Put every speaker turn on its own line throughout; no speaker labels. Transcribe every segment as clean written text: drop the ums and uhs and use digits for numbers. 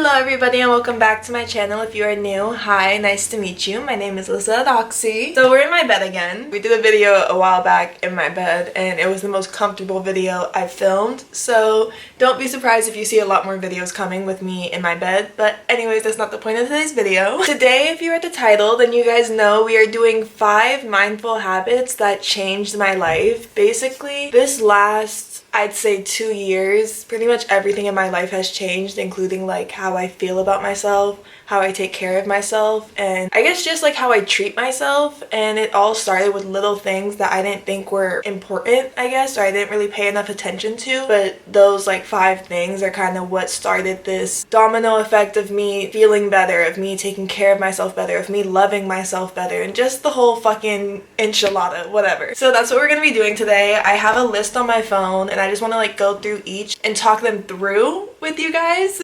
Hello everybody and welcome back to my channel. If you are new, hi, nice to meet you. My name is Lisa Doxy. So we're in my bed again. We did a video a while back in my bed and it was the most comfortable video I've filmed. So don't be surprised if you see a lot more videos coming with me in my bed. But anyways, that's not the point of today's video. Today, if you read the title, then you guys know we are doing 5 mindful habits that changed my life. Basically, this last I'd say 2 years, pretty much everything in my life has changed, including like how I feel about myself, how I take care of myself, and I guess just like how I treat myself. And it all started with little things that I didn't think were important, I guess, or I didn't really pay enough attention to. But those like 5 things are kind of what started this domino effect of me feeling better, of me taking care of myself better, of me loving myself better, and just the whole fucking enchilada, whatever. So that's what we're gonna be doing today. I have a list on my phone and I just want to like go through each and talk them through with you guys.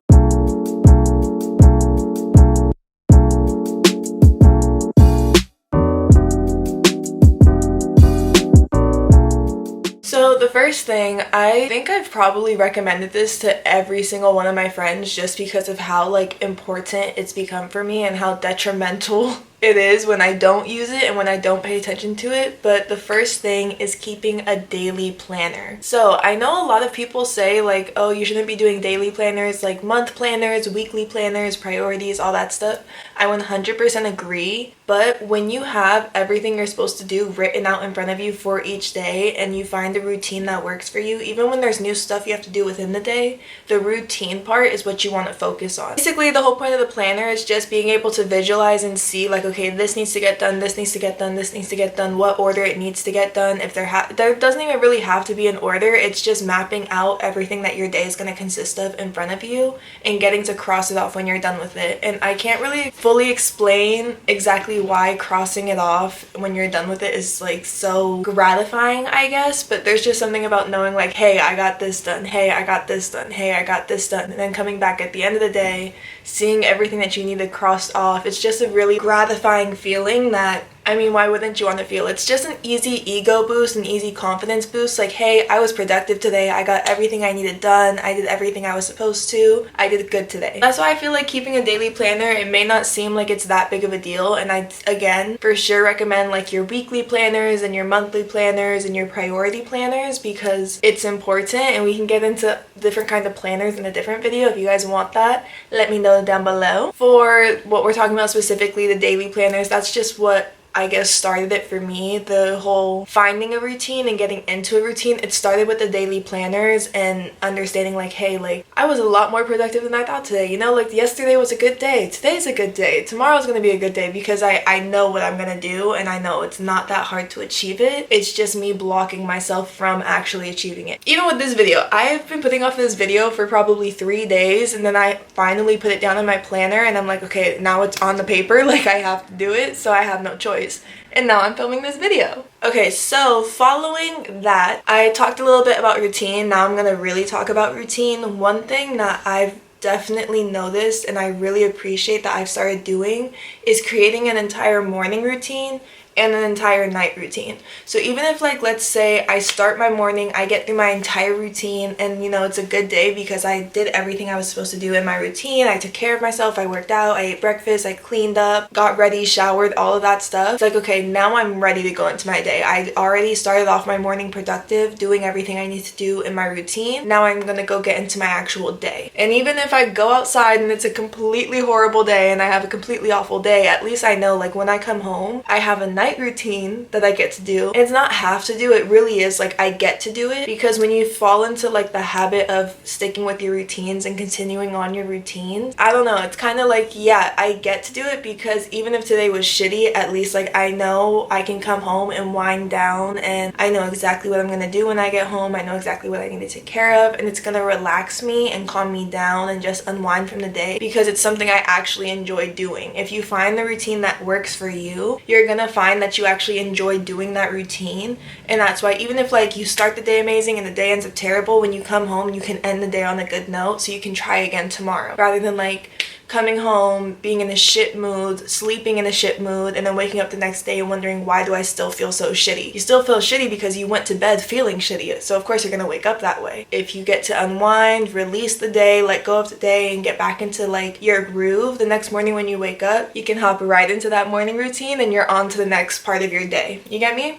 So the first thing, I think I've probably recommended this to every single one of my friends just because of how like important it's become for me and how detrimental it is when I don't use it and when I don't pay attention to it. But the first thing is keeping a daily planner. So I know a lot of people say like, oh, you shouldn't be doing daily planners, like month planners, weekly planners, priorities, all that stuff. I 100% agree. But when you have everything you're supposed to do written out in front of you for each day and you find a routine that works for you, even when there's new stuff you have to do within the day, the routine part is what you want to focus on. Basically, the whole point of the planner is just being able to visualize and see like, okay, this needs to get done, this needs to get done, this needs to get done, what order it needs to get done. If there doesn't even really have to be an order, it's just mapping out everything that your day is going to consist of in front of you and getting to cross it off when you're done with it. And I can't really fully explain exactly why crossing it off when you're done with it is like so gratifying, I guess, but there's just something about knowing like, hey, I got this done, hey, I got this done, hey, I got this done, and then coming back at the end of the day, seeing everything that you need to cross off. It's just a really gratifying feeling that, I mean, why wouldn't you want to feel? It's just an easy ego boost, an easy confidence boost. Like, hey, I was productive today. I got everything I needed done. I did everything I was supposed to. I did good today. That's why I feel like keeping a daily planner, it may not seem like it's that big of a deal. And I, again, for sure recommend like your weekly planners and your monthly planners and your priority planners because it's important. And we can get into different kinds of planners in a different video. If you guys want that, let me know down below. For what we're talking about specifically, the daily planners, that's just what I guess started it for me. The whole finding a routine and getting into a routine, it started with the daily planners and understanding like, hey, like I was a lot more productive than I thought today, you know, like yesterday was a good day, today's a good day, tomorrow's gonna be a good day because I know what I'm gonna do and I know it's not that hard to achieve it. It's just me blocking myself from actually achieving it. Even with this video, I've been putting off this video for probably 3 days and then I finally put it down in my planner and I'm like, okay, now it's on the paper, like I have to do it, so I have no choice. And now I'm filming this video. Okay, so following that, I talked a little bit about routine. Now I'm gonna really talk about routine. One thing that I've definitely noticed and I really appreciate that I've started doing is creating an entire morning routine and an entire night routine. So even if like, let's say I start my morning, I get through my entire routine and you know, it's a good day because I did everything I was supposed to do in my routine. I took care of myself, I worked out, I ate breakfast, I cleaned up, got ready, showered, all of that stuff. It's like, okay, now I'm ready to go into my day. I already started off my morning productive, doing everything I need to do in my routine. Now I'm gonna go get into my actual day. And even if I go outside and it's a completely horrible day and I have a completely awful day, at least I know like when I come home, I have a night routine that I get to do. And it's not have to do, it really is like I get to do it because when you fall into like the habit of sticking with your routines and continuing on your routines, I don't know, it's kind of like, yeah, I get to do it because even if today was shitty, at least like I know I can come home and wind down and I know exactly what I'm gonna do when I get home. I know exactly what I need to take care of and it's gonna relax me and calm me down and just unwind from the day because it's something I actually enjoy doing. If you find the routine that works for you, you're gonna find that you actually enjoy doing that routine. And that's why even if like you start the day amazing and the day ends up terrible, when you come home you can end the day on a good note so you can try again tomorrow rather than like coming home, being in a shit mood, sleeping in a shit mood, and then waking up the next day and wondering, why do I still feel so shitty? You still feel shitty because you went to bed feeling shitty, so of course you're gonna wake up that way. If you get to unwind, release the day, let go of the day, and get back into like your groove, the next morning when you wake up, you can hop right into that morning routine and you're on to the next part of your day. You get me?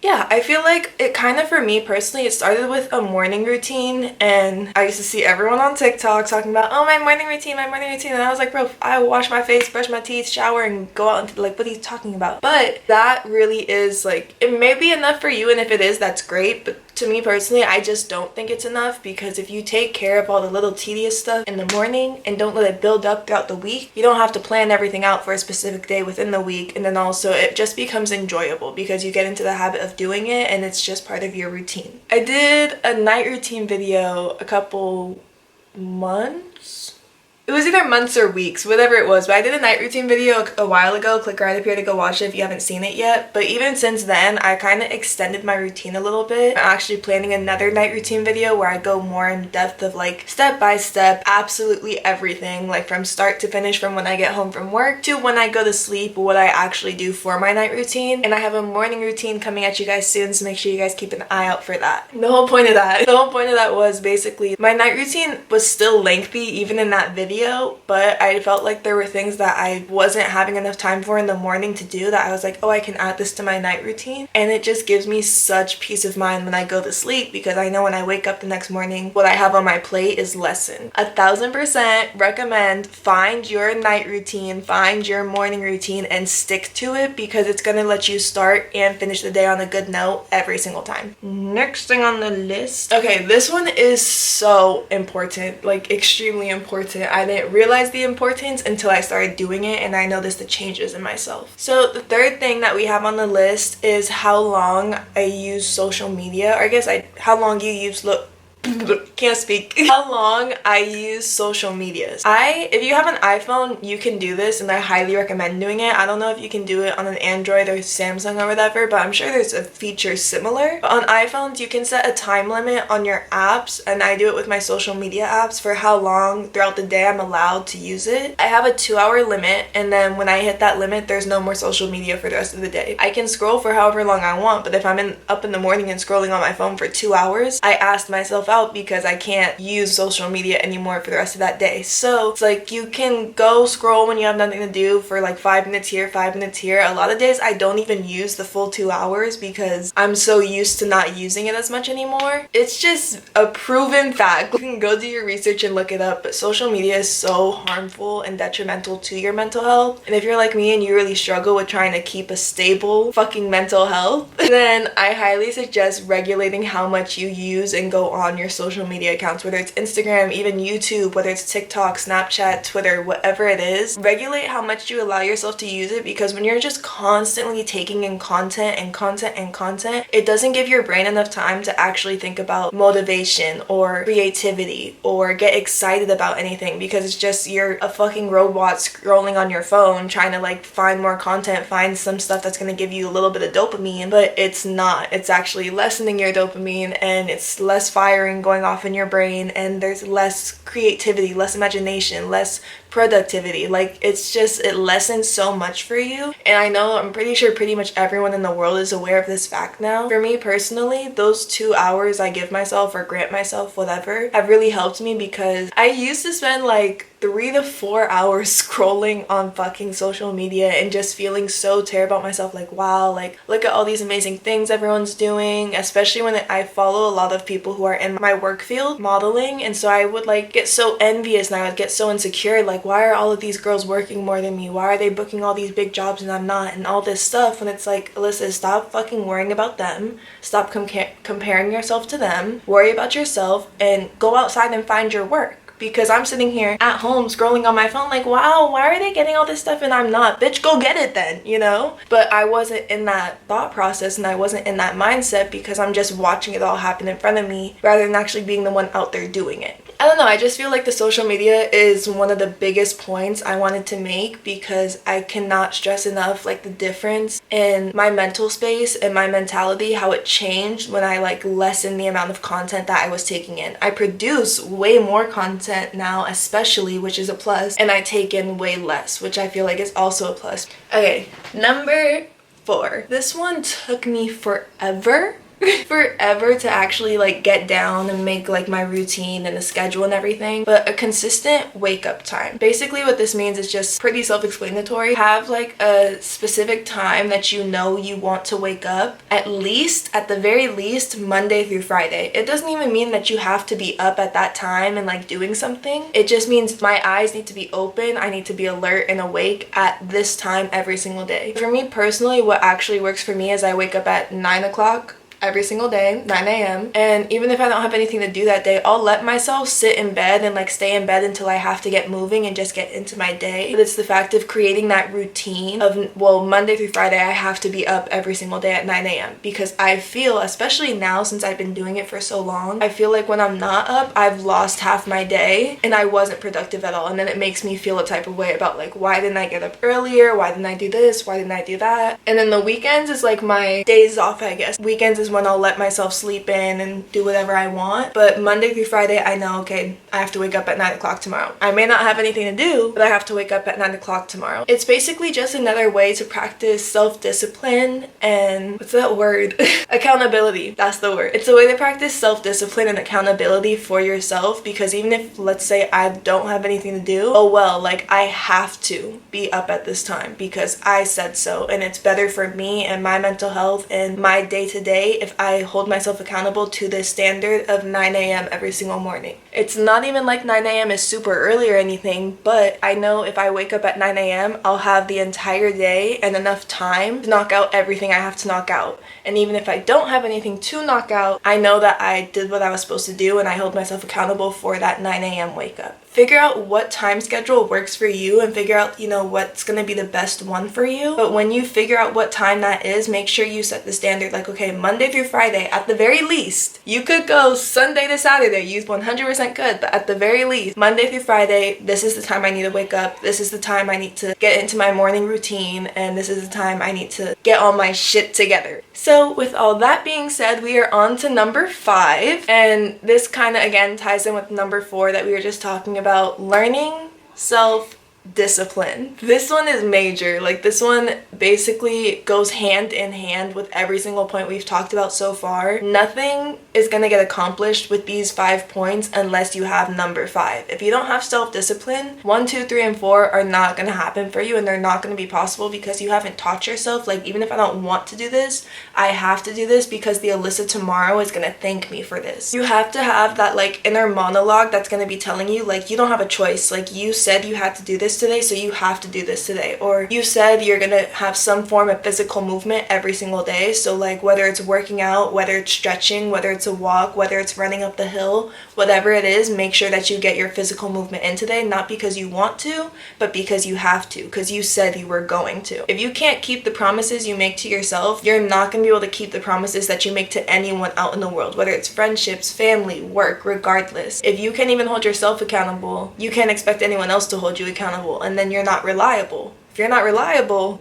Yeah, I feel like it kind of, for me personally, it started with a morning routine, and I used to see everyone on TikTok talking about, oh, my morning routine, and I was like, bro, I wash my face, brush my teeth, shower, and go out into, like, what are you talking about? But that really is, like, it may be enough for you, and if it is, that's great, but to me personally, I just don't think it's enough, because if you take care of all the little tedious stuff in the morning and don't let it build up throughout the week, you don't have to plan everything out for a specific day within the week, and then also it just becomes enjoyable because you get into the habit of doing it and it's just part of your routine. I did a night routine video a couple months. It was either months or weeks, whatever it was, but I did a night routine video a while ago. Click right up here to go watch it if you haven't seen it yet. But even since then, I kind of extended my routine a little bit. I'm actually planning another night routine video where I go more in depth of like step by step, absolutely everything, like from start to finish, from when I get home from work to when I go to sleep, what I actually do for my night routine. And I have a morning routine coming at you guys soon, so make sure you guys keep an eye out for that. The whole point of that was basically my night routine was still lengthy even in that video, but I felt like there were things that I wasn't having enough time for in the morning to do, that I was like, oh, I can add this to my night routine, and it just gives me such peace of mind when I go to sleep, because I know when I wake up the next morning, what I have on my plate is lessened. 1000% recommend find your night routine, find your morning routine, and stick to it, because it's gonna let you start and finish the day on a good note every single time. Next thing on the list, okay, this one is so important, like extremely important. I didn't realize the importance until I started doing it, and I noticed the changes in myself. So the third thing that we have on the list is how long I use social media, or I guess how long you use can't speak. How long I use social medias. If you have an iPhone, you can do this, and I highly recommend doing it. I don't know if you can do it on an Android or Samsung or whatever, but I'm sure there's a feature similar. But on iPhones, you can set a time limit on your apps, and I do it with my social media apps for how long throughout the day I'm allowed to use it. I have a 2-hour limit, and then when I hit that limit, there's no more social media for the rest of the day. I can scroll for however long I want, but if I'm up in the morning and scrolling on my phone for 2 hours, I asked myself out because I can't use social media anymore for the rest of that day. So it's like you can go scroll when you have nothing to do for like 5 minutes here, 5 minutes here. A lot of days I don't even use the full 2 hours because I'm so used to not using it as much anymore. It's just a proven fact. You can go do your research and look it up, but social media is so harmful and detrimental to your mental health. And if you're like me and you really struggle with trying to keep a stable fucking mental health, then I highly suggest regulating how much you use and go on your social media accounts, whether it's Instagram, even YouTube, whether it's TikTok, Snapchat, Twitter, whatever it is. Regulate how much you allow yourself to use it, because when you're just constantly taking in content and content and content, it doesn't give your brain enough time to actually think about motivation or creativity or get excited about anything, because it's just you're a fucking robot scrolling on your phone trying to like find more content, find some stuff that's going to give you a little bit of dopamine, but it's not. It's actually lessening your dopamine, and it's less firing going off in your brain, and there's less creativity, less imagination, less productivity. Like, it's just, it lessens so much for you. And I know, I'm pretty sure pretty much everyone in the world is aware of this fact now. For me personally, those 2 hours I give myself or grant myself, whatever, have really helped me, because I used to spend like 3 to 4 hours scrolling on fucking social media and just feeling so terrible about myself, like, wow, like, look at all these amazing things everyone's doing, especially when I follow a lot of people who are in my work field, modeling, and so I would like get so envious and I would get so insecure, like, why are all of these girls working more than me? Why are they booking all these big jobs and I'm not? And all this stuff, when it's like, Alyssa, stop fucking worrying about them, stop comparing yourself to them, worry about yourself, and go outside and find your work. Because I'm sitting here at home scrolling on my phone like, wow, why are they getting all this stuff and I'm not? Bitch, go get it then, you know? But I wasn't in that thought process, and I wasn't in that mindset, because I'm just watching it all happen in front of me rather than actually being the one out there doing it. I don't know, I just feel like the social media is one of the biggest points I wanted to make, because I cannot stress enough like the difference in my mental space and my mentality, how it changed when I like lessened the amount of content that I was taking in. I produce way more content content now, especially, which is a plus, and I take in way less, which I feel like is also a plus. Okay, number 4. This one took me forever forever to actually like get down and make like my routine and a schedule and everything, but a consistent wake up time. Basically what this means is just pretty self-explanatory. Have like a specific time that you know you want to wake up, at the very least Monday through Friday. It doesn't even mean that you have to be up at that time and like doing something. It just means my eyes need to be open, I need to be alert and awake at this time every single day. For me personally, what actually works for me is I wake up at 9 o'clock every single day, 9 a.m. And even if I don't have anything to do that day, I'll let myself sit in bed and like stay in bed until I have to get moving and just get into my day. But it's the fact of creating that routine of, well, Monday through Friday, I have to be up every single day at 9 a.m. because I feel, especially now since I've been doing it for so long, I feel like when I'm not up, I've lost half my day and I wasn't productive at all. And then it makes me feel a type of way about like, why didn't I get up earlier? Why didn't I do this? Why didn't I do that? And then the weekends is like my days off, I guess. Weekends is when I'll let myself sleep in and do whatever I want. But Monday through Friday, I know, okay, I have to wake up at 9 o'clock tomorrow. I may not have anything to do, but I have to wake up at 9 o'clock tomorrow. It's basically just another way to practice self-discipline and, what's that word? Accountability. That's the word. It's a way to practice self-discipline and accountability for yourself, because even if, let's say, I don't have anything to do, oh well, like I have to be up at this time because I said so, and it's better for me and my mental health and my day-to-day if I hold myself accountable to this standard of 9 a.m. every single morning. It's not even like 9 a.m. is super early or anything, but I know if I wake up at 9 a.m., I'll have the entire day and enough time to knock out everything I have to knock out. And even if I don't have anything to knock out, I know that I did what I was supposed to do and I hold myself accountable for that 9 a.m. wake up. Figure out what time schedule works for you and figure out, what's going to be the best one for you. But when you figure out what time that is, make sure you set the standard like, okay, Monday through Friday, at the very least. You could go Sunday to Saturday, you 100% could, but at the very least, Monday through Friday, this is the time I need to wake up, this is the time I need to get into my morning routine, and this is the time I need to get all my shit together. So with all that being said, we are on to number 5, and this kind of again ties in with number 4 that we were just talking about, learning self-discipline. This one is major. Like, this one basically goes hand in hand with every single point we've talked about so far. Nothing is gonna get accomplished with these 5 points unless you have number 5. If you don't have self-discipline, 1, 2, 3, and 4 are not gonna happen for you, and they're not gonna be possible because you haven't taught yourself, like, even if I don't want to do this, I have to do this because the Alyssa tomorrow is gonna thank me for this. You have to have that like inner monologue that's gonna be telling you like, you don't have a choice. Like, you said you had to do this today, so you have to do this today. Or you said you're gonna have some form of physical movement every single day, so like whether it's working out, whether it's stretching, whether it's a walk, whether it's running up the hill, whatever it is, make sure that you get your physical movement in today, not because you want to, but because you have to, because you said you were going to. If you can't keep the promises you make to yourself, you're not gonna be able to keep the promises that you make to anyone out in the world, whether it's friendships, family, work, regardless. If you can't even hold yourself accountable, you can't expect anyone else to hold you accountable, and then you're not reliable. If you're not reliable,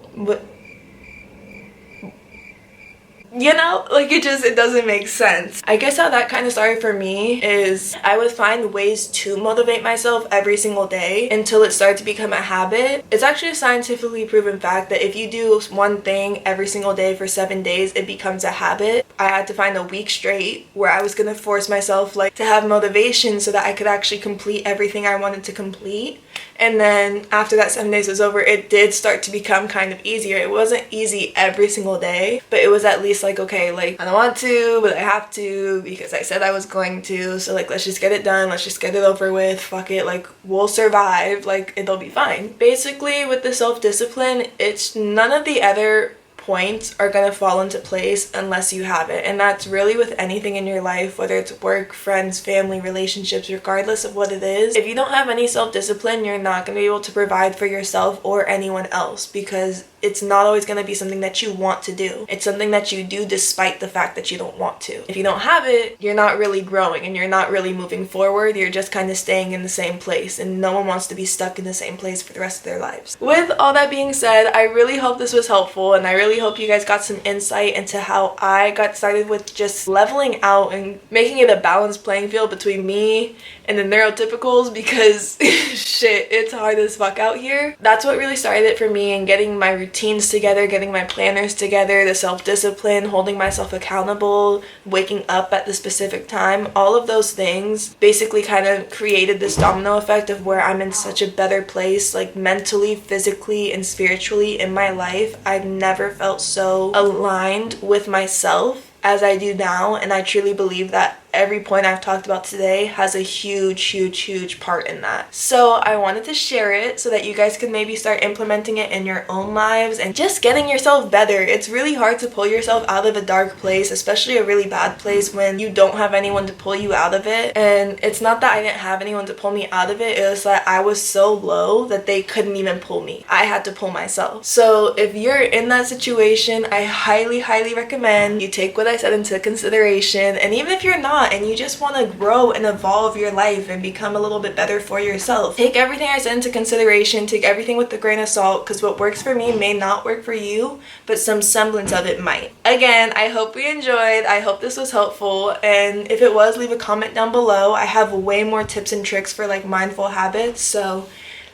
it doesn't make sense. I guess how that kind of started for me is I would find ways to motivate myself every single day until it started to become a habit. It's actually a scientifically proven fact that if you do one thing every single day for 7 days, it becomes a habit. I had to find a week straight where I was gonna force myself to have motivation so that I could actually complete everything I wanted to complete. And then after that 7 days was over, it did start to become kind of easier. It wasn't easy every single day, but it was at least okay, I don't want to, but I have to because I said I was going to, so let's just get it done, let's just get it over with, fuck it, we'll survive, it'll be fine. Basically, with the self-discipline, it's none of the other points are gonna fall into place unless you have it. And that's really with anything in your life, whether it's work, friends, family, relationships, regardless of what it is. If you don't have any self-discipline, you're not gonna be able to provide for yourself or anyone else, because it's not always going to be something that you want to do. It's something that you do despite the fact that you don't want to. If you don't have it, you're not really growing and you're not really moving forward. You're just kind of staying in the same place, and no one wants to be stuck in the same place for the rest of their lives. With all that being said, I really hope this was helpful, and I really hope you guys got some insight into how I got started with just leveling out and making it a balanced playing field between me and the neurotypicals because shit, it's hard as fuck out here. That's what really started it for me, and getting my routines together, getting my planners together, the self-discipline, holding myself accountable, waking up at the specific time. All of those things basically kind of created this domino effect of where I'm in such a better place, like mentally, physically, and spiritually in my life. I've never felt so aligned with myself as I do now, and I truly believe that every point I've talked about today has a huge part in that. So I wanted to share it so that you guys can maybe start implementing it in your own lives and just getting yourself better. It's really hard to pull yourself out of a dark place, especially a really bad place, when you don't have anyone to pull you out of it. And it's not that I didn't have anyone to pull me out of it, it was that I was so low that they couldn't even pull me. I had to pull myself. So if you're in that situation, I highly recommend you take what I said into consideration. And even if you're not, and you just want to grow and evolve your life and become a little bit better for yourself, take everything I said into consideration, take everything with a grain of salt, because what works for me may not work for you, but some semblance of it might. Again, I hope you enjoyed. I hope this was helpful, and if it was, leave a comment down below. I have way more tips and tricks for like mindful habits, so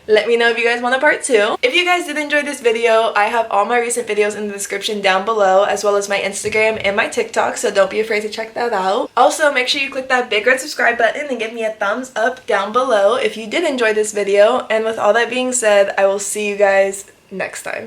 let me know if you guys want a part 2. If you guys did enjoy this video, I have all my recent videos in the description down below, as well as my Instagram and my TikTok, so don't be afraid to check that out. Also, make sure you click that big red subscribe button and give me a thumbs up down below if you did enjoy this video. And with all that being said, I will see you guys next time.